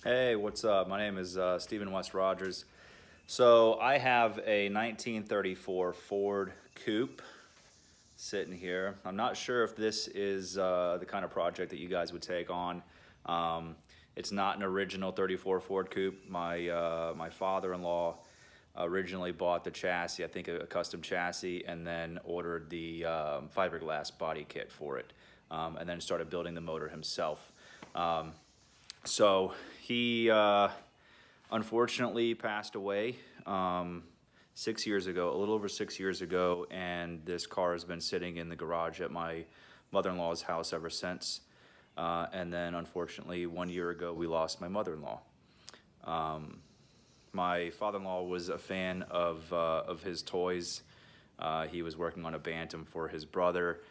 Hey, what's up? My name is Stephen West Rogers. So I have a 1934 Ford Coupe sitting here. I'm not sure if this is the kind of project that you guys would take on. It's not an original 34 Ford Coupe. My father-in-law originally bought the chassis, I think a custom chassis, and then ordered the fiberglass body kit for it, and then started building the motor himself. So he unfortunately passed away 6 years ago, a little over 6 years ago, and this car has been sitting in the garage at my mother-in-law's house ever since. And then unfortunately 1 year ago we lost my mother-in-law. My father-in-law was a fan of his toys. He was working on a Bantam for his brother.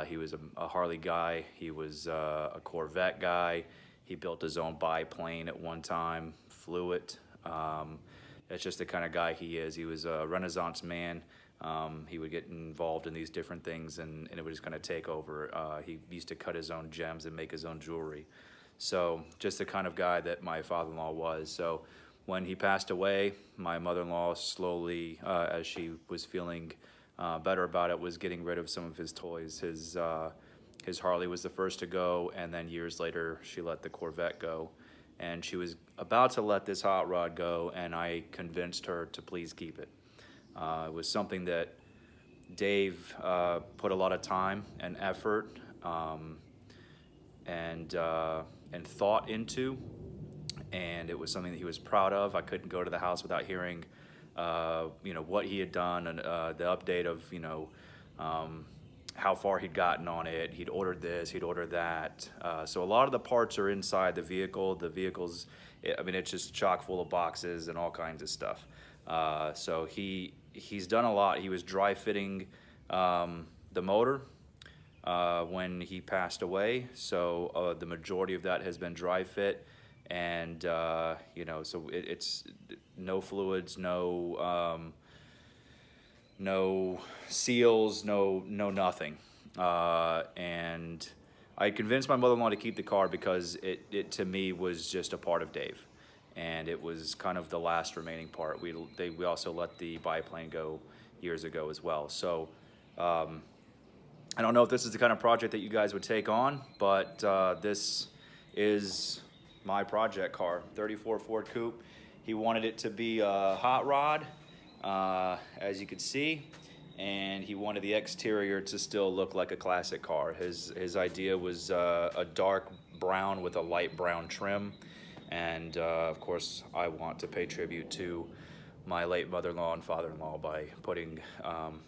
He was a Harley guy. He was a Corvette guy. He built his own biplane at one time, flew it. That's just the kind of guy he is. He was a Renaissance man. He would get involved in these different things, and it would just kind of take over. He used to cut his own gems and make his own jewelry. So just the kind of guy that my father-in-law was. So when he passed away, my mother-in-law slowly, as she was feeling better about it, was getting rid of some of his toys. His Harley was the first to go, and then years later she let the Corvette go, and she was about to let this hot rod go, and I convinced her to please keep it. It was something that Dave put a lot of time and effort and thought into, and it was something that he was proud of. I couldn't go to the house without hearing what he had done, and the update of how far he'd gotten on it. He'd ordered this, he'd ordered that. So a lot of the parts are inside the vehicle. The vehicle's, it's just chock full of boxes and all kinds of stuff. So he's done a lot. He was dry fitting the motor when he passed away. So the majority of that has been dry fit. And, so it's no fluids, no seals, no nothing. And I convinced my mother-in-law to keep the car because it to me was just a part of Dave, and it was kind of the last remaining part. We also let the biplane go years ago as well. So I don't know if this is the kind of project that you guys would take on, but this is my project car, 34 Ford Coupe. He wanted it to be a hot rod, as you can see, and he wanted the exterior to still look like a classic car. His idea was a dark brown with a light brown trim, and of course I want to pay tribute to my late mother-in-law and father-in-law by putting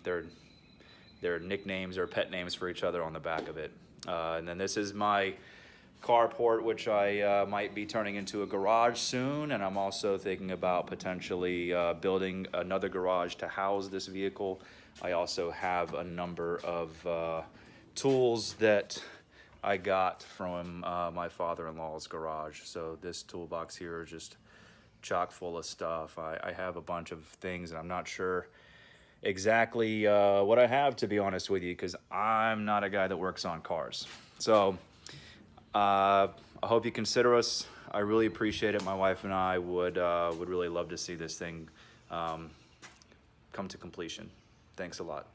their nicknames or pet names for each other on the back of it. And then this is my carport, which I might be turning into a garage soon, and I'm also thinking about potentially building another garage to house this vehicle. I also have a number of tools that I got from my father-in-law's garage. So this toolbox here is just chock full of stuff. I have a bunch of things, and I'm not sure exactly what I have, to be honest with you, because I'm not a guy that works on cars. So I hope you consider us. I really appreciate it. My wife and I would really love to see this thing come to completion. Thanks a lot.